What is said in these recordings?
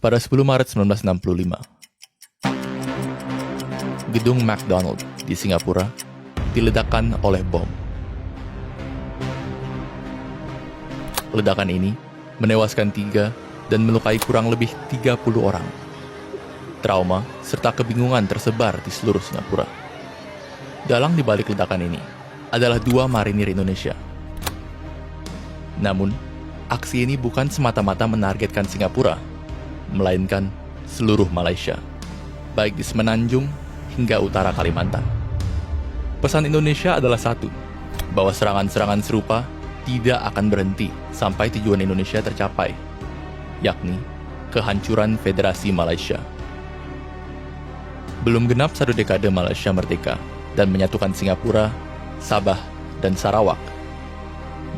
Pada 10 Maret 1965, gedung McDonald di Singapura diledakkan oleh bom. Ledakan ini menewaskan 3 dan melukai kurang lebih 30 orang. Trauma serta kebingungan tersebar di seluruh Singapura. Dalang di balik ledakan ini adalah 2 marinir Indonesia. Namun, aksi ini bukan semata-mata menargetkan Singapura, melainkan seluruh Malaysia, baik di Semenanjung hingga utara Kalimantan. Pesan Indonesia adalah satu, bahwa serangan-serangan serupa tidak akan berhenti sampai tujuan Indonesia tercapai, yakni kehancuran Federasi Malaysia. Belum genap 1 dekade Malaysia merdeka dan menyatukan Singapura, Sabah, dan Sarawak,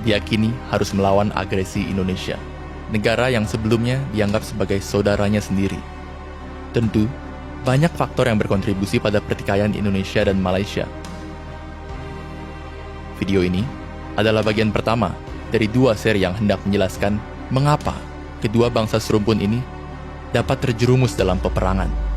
diyakini harus melawan agresi Indonesia, negara yang sebelumnya dianggap sebagai saudaranya sendiri. Tentu, banyak faktor yang berkontribusi pada pertikaian Indonesia dan Malaysia. Video ini adalah bagian pertama dari 2 seri yang hendak menjelaskan mengapa kedua bangsa serumpun ini dapat terjerumus dalam peperangan.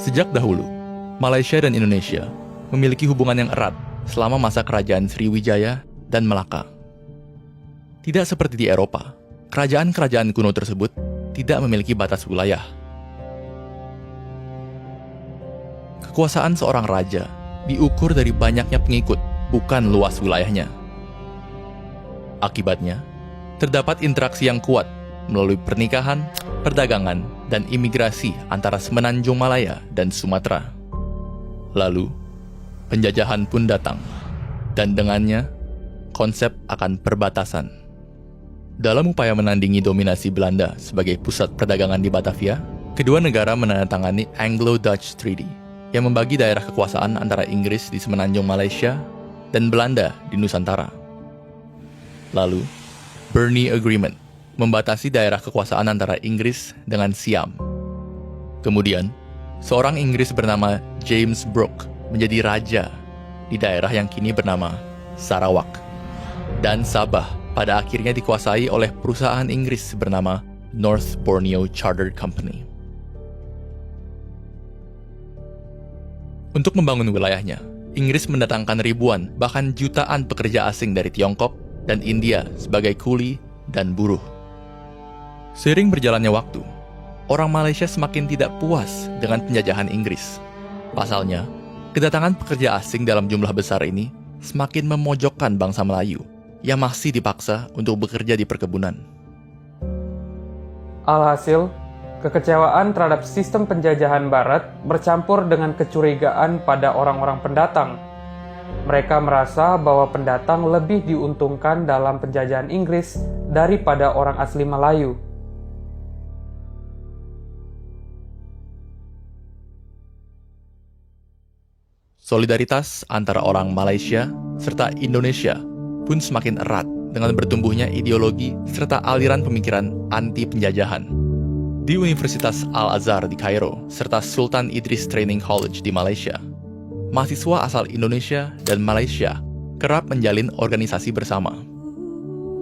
Sejak dahulu, Malaysia dan Indonesia memiliki hubungan yang erat selama masa kerajaan Sriwijaya dan Melaka. Tidak seperti di Eropa, kerajaan-kerajaan kuno tersebut tidak memiliki batas wilayah. Kekuasaan seorang raja diukur dari banyaknya pengikut, bukan luas wilayahnya. Akibatnya, terdapat interaksi yang kuat melalui pernikahan, perdagangan, dan imigrasi antara Semenanjung Malaya dan Sumatera. Lalu, penjajahan pun datang, dan dengannya, konsep akan perbatasan. Dalam upaya menandingi dominasi Belanda sebagai pusat perdagangan di Batavia, kedua negara menandatangani Anglo-Dutch Treaty yang membagi daerah kekuasaan antara Inggris di Semenanjung Malaysia dan Belanda di Nusantara. Lalu, Bernese Agreement membatasi daerah kekuasaan antara Inggris dengan Siam. Kemudian, seorang Inggris bernama James Brooke menjadi raja di daerah yang kini bernama Sarawak. Dan Sabah pada akhirnya dikuasai oleh perusahaan Inggris bernama North Borneo Chartered Company. Untuk membangun wilayahnya, Inggris mendatangkan ribuan, bahkan jutaan pekerja asing dari Tiongkok dan India sebagai kuli dan buruh. Seiring berjalannya waktu, orang Malaysia semakin tidak puas dengan penjajahan Inggris. Pasalnya, kedatangan pekerja asing dalam jumlah besar ini semakin memojokkan bangsa Melayu yang masih dipaksa untuk bekerja di perkebunan. Alhasil, kekecewaan terhadap sistem penjajahan Barat bercampur dengan kecurigaan pada orang-orang pendatang. Mereka merasa bahwa pendatang lebih diuntungkan dalam penjajahan Inggris daripada orang asli Melayu. Solidaritas antara orang Malaysia serta Indonesia pun semakin erat dengan bertumbuhnya ideologi serta aliran pemikiran anti-penjajahan. Di Universitas Al-Azhar di Kairo serta Sultan Idris Training College di Malaysia, mahasiswa asal Indonesia dan Malaysia kerap menjalin organisasi bersama.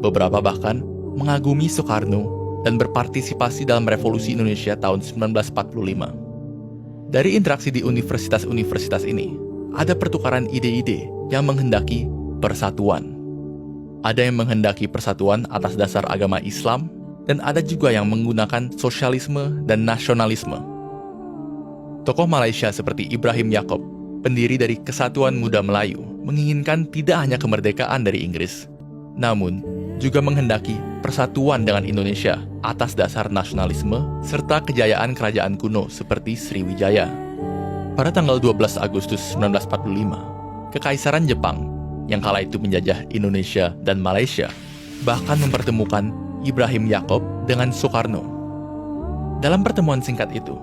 Beberapa bahkan mengagumi Soekarno dan berpartisipasi dalam revolusi Indonesia tahun 1945. Dari interaksi di universitas-universitas ini, ada pertukaran ide-ide yang menghendaki persatuan. Ada yang menghendaki persatuan atas dasar agama Islam, dan ada juga yang menggunakan sosialisme dan nasionalisme. Tokoh Malaysia seperti Ibrahim Yaakob, pendiri dari Kesatuan Muda Melayu, menginginkan tidak hanya kemerdekaan dari Inggris, namun juga menghendaki persatuan dengan Indonesia atas dasar nasionalisme serta kejayaan kerajaan kuno seperti Sriwijaya. Pada tanggal 12 Agustus 1945, Kekaisaran Jepang yang kala itu menjajah Indonesia dan Malaysia bahkan mempertemukan Ibrahim Yaakob dengan Soekarno. Dalam pertemuan singkat itu,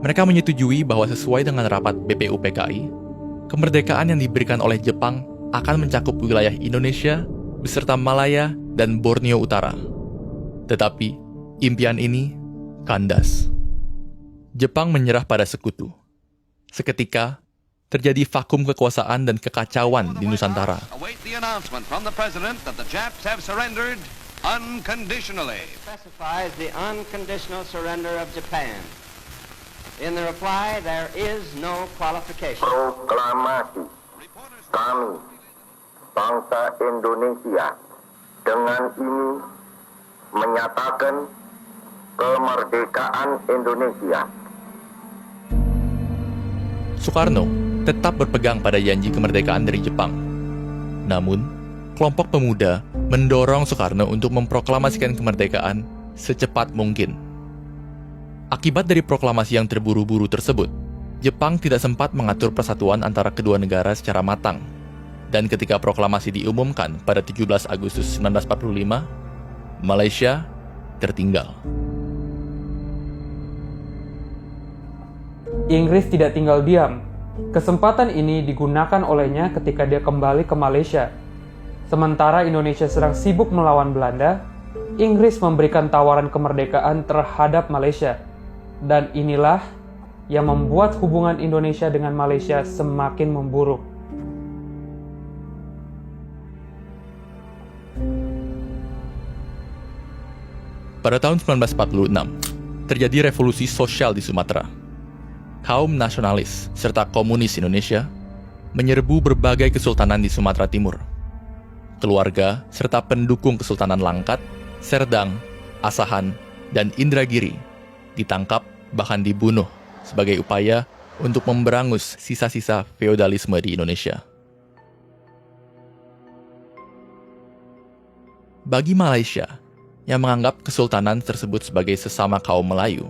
mereka menyetujui bahwa sesuai dengan rapat BPUPKI, kemerdekaan yang diberikan oleh Jepang akan mencakup wilayah Indonesia beserta Malaya dan Borneo Utara. Tetapi, impian ini kandas. Jepang menyerah pada sekutu. Seketika, terjadi vakum kekuasaan dan kekacauan di Nusantara. Await the announcement from the President that the Japs have surrendered unconditionally. Specifies the unconditional surrender of Japan. In the reply, there is no qualification. Proklamasi kami, bangsa Indonesia, dengan ini menyatakan kemerdekaan Indonesia. Soekarno tetap berpegang pada janji kemerdekaan dari Jepang. Namun, kelompok pemuda mendorong Soekarno untuk memproklamasikan kemerdekaan secepat mungkin. Akibat dari proklamasi yang terburu-buru tersebut, Jepang tidak sempat mengatur persatuan antara kedua negara secara matang. Dan ketika proklamasi diumumkan pada 17 Agustus 1945, Malaysia tertinggal. Inggris tidak tinggal diam. Kesempatan ini digunakan olehnya ketika dia kembali ke Malaysia. Sementara Indonesia sedang sibuk melawan Belanda, Inggris memberikan tawaran kemerdekaan terhadap Malaysia. Dan inilah yang membuat hubungan Indonesia dengan Malaysia semakin memburuk. Pada tahun 1946, terjadi revolusi sosial di Sumatera. Kaum nasionalis serta komunis Indonesia menyerbu berbagai kesultanan di Sumatera Timur. Keluarga serta pendukung Kesultanan Langkat, Serdang, Asahan, dan Indragiri ditangkap bahkan dibunuh sebagai upaya untuk memberangus sisa-sisa feodalisme di Indonesia. Bagi Malaysia yang menganggap kesultanan tersebut sebagai sesama kaum Melayu,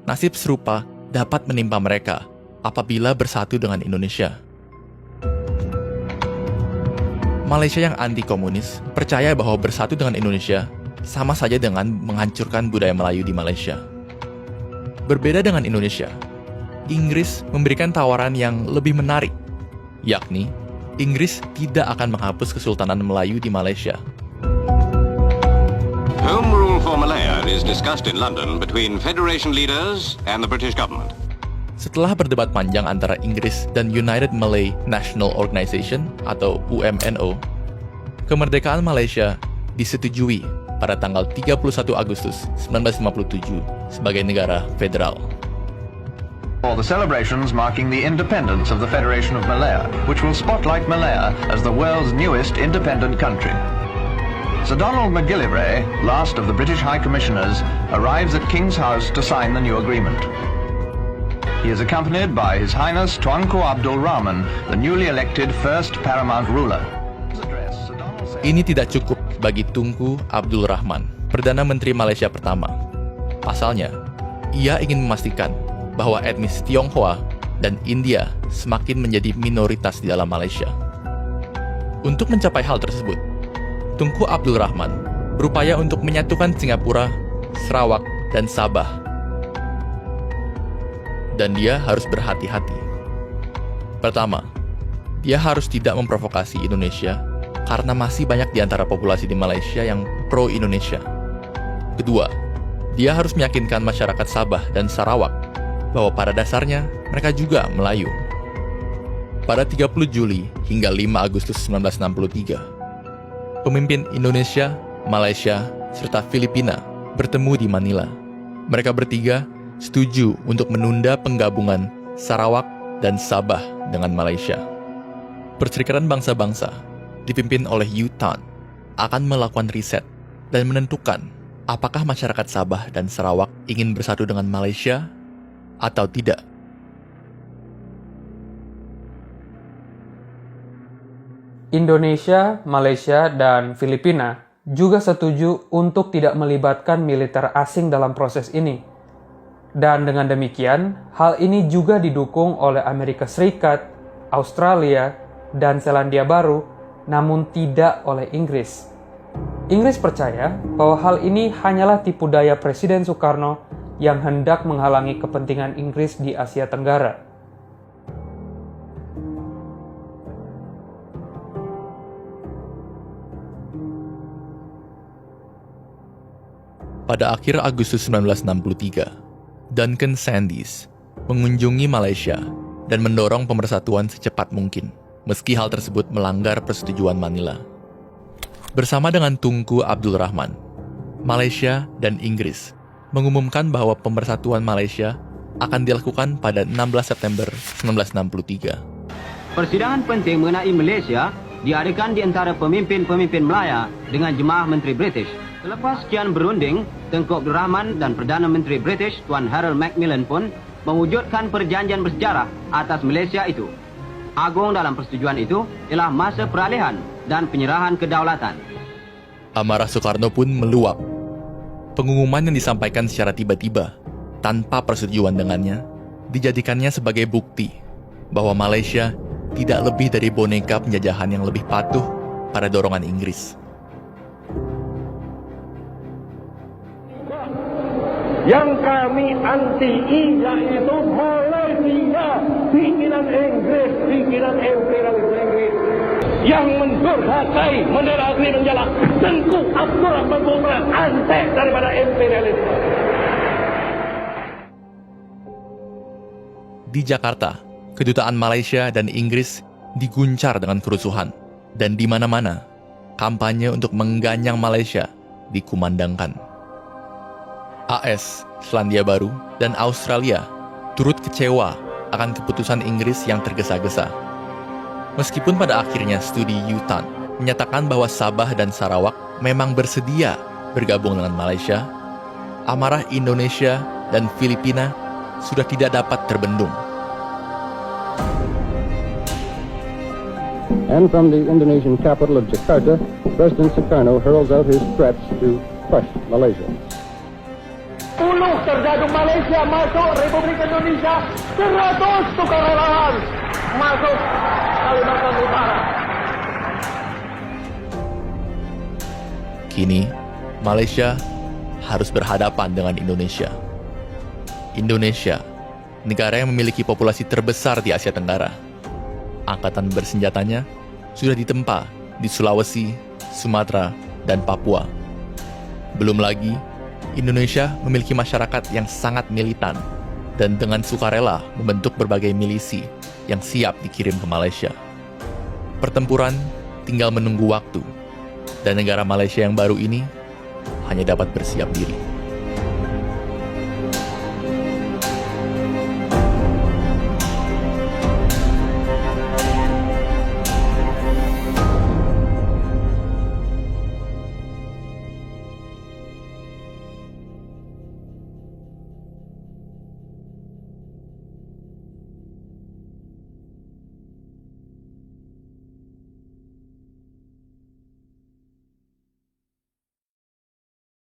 nasib serupa dapat menimpa mereka apabila bersatu dengan Indonesia. Malaysia yang anti-komunis percaya bahwa bersatu dengan Indonesia sama saja dengan menghancurkan budaya Melayu di Malaysia. Berbeda dengan Indonesia, Inggris memberikan tawaran yang lebih menarik, yakni Inggris tidak akan menghapus Kesultanan Melayu di Malaysia. Home rule for Malaya is discussed in London between Federation leaders and the British government. Setelah berdebat panjang antara Inggris dan United Malay National Organization atau UMNO, kemerdekaan Malaysia disetujui pada tanggal 31 Agustus 1957 sebagai negara federal. For the celebrations marking the independence of the Federation of Malaya, which will spotlight Malaya as the world's newest independent country. Sir Donald McGillivray, last of the British High Commissioners, arrives at King's House to sign the new agreement. He is accompanied by His Highness Tuanku Abdul Rahman, the newly elected first paramount ruler. Ini tidak cukup bagi Tunku Abdul Rahman, Perdana Menteri Malaysia pertama. Pasalnya, ia ingin memastikan bahwa etnis Tionghoa dan India semakin menjadi minoritas di dalam Malaysia. Untuk mencapai hal tersebut, Tunku Abdul Rahman berupaya untuk menyatukan Singapura, Sarawak, dan Sabah. Dan dia harus berhati-hati. Pertama, dia harus tidak memprovokasi Indonesia karena masih banyak di antara populasi di Malaysia yang pro-Indonesia. Kedua, dia harus meyakinkan masyarakat Sabah dan Sarawak bahwa pada dasarnya mereka juga Melayu. Pada 30 Juli hingga 5 Agustus 1963, pemimpin Indonesia, Malaysia, serta Filipina bertemu di Manila. Mereka bertiga setuju untuk menunda penggabungan Sarawak dan Sabah dengan Malaysia. Perserikatan Bangsa-Bangsa dipimpin oleh U Thant akan melakukan riset dan menentukan apakah masyarakat Sabah dan Sarawak ingin bersatu dengan Malaysia atau tidak. Indonesia, Malaysia, dan Filipina juga setuju untuk tidak melibatkan militer asing dalam proses ini. Dan dengan demikian, hal ini juga didukung oleh Amerika Serikat, Australia, dan Selandia Baru, namun tidak oleh Inggris. Inggris percaya bahwa hal ini hanyalah tipu daya Presiden Soekarno yang hendak menghalangi kepentingan Inggris di Asia Tenggara. Pada akhir Agustus 1963, Duncan Sandys mengunjungi Malaysia dan mendorong pemersatuan secepat mungkin, meski hal tersebut melanggar persetujuan Manila. Bersama dengan Tunku Abdul Rahman, Malaysia dan Inggris mengumumkan bahwa pemersatuan Malaysia akan dilakukan pada 16 September 1963. Persidangan penting mengenai Malaysia diadakan di antara pemimpin-pemimpin Melaya dengan jemaah Menteri British. Selepas sekian berunding, Tengku Abdul Rahman dan Perdana Menteri British Tuan Harold Macmillan pun mewujudkan perjanjian bersejarah atas Malaysia itu. Agung dalam persetujuan itu ialah masa peralihan dan penyerahan kedaulatan. Amarah Soekarno pun meluap. Pengumuman yang disampaikan secara tiba-tiba, tanpa persetujuan dengannya, dijadikannya sebagai bukti bahwa Malaysia tidak lebih dari boneka penjajahan yang lebih patuh pada dorongan Inggris. Yang kami anti-i yaitu Malaysia, pimpinan Inggris, pimpinan imperialis Inggris yang mendurhakai, menerakni menjala Tengku Abdul Rahman bukan antek daripada imperialis. Di Jakarta, kedutaan Malaysia dan Inggris diguncar dengan kerusuhan, dan di mana-mana, kampanye untuk mengganyang Malaysia dikumandangkan. AS, Selandia Baru, dan Australia turut kecewa akan keputusan Inggris yang tergesa-gesa. Meskipun pada akhirnya studi U-Tan menyatakan bahwa Sabah dan Sarawak memang bersedia bergabung dengan Malaysia, amarah Indonesia dan Filipina sudah tidak dapat terbendung. And from the Indonesian capital of Jakarta, President Sukarno hurls out his threats to crush Malaysia. 10 terjadu Malaysia masuk Republik Indonesia, 100 sukarelawan masuk Kalimantan Utara. Kini, Malaysia harus berhadapan dengan Indonesia. Indonesia, negara yang memiliki populasi terbesar di Asia Tenggara. Angkatan bersenjatanya sudah ditempa di Sulawesi, Sumatera, dan Papua. Belum lagi, Indonesia memiliki masyarakat yang sangat militan dan dengan sukarela membentuk berbagai milisi yang siap dikirim ke Malaysia. Pertempuran tinggal menunggu waktu, dan negara Malaysia yang baru ini hanya dapat bersiap diri.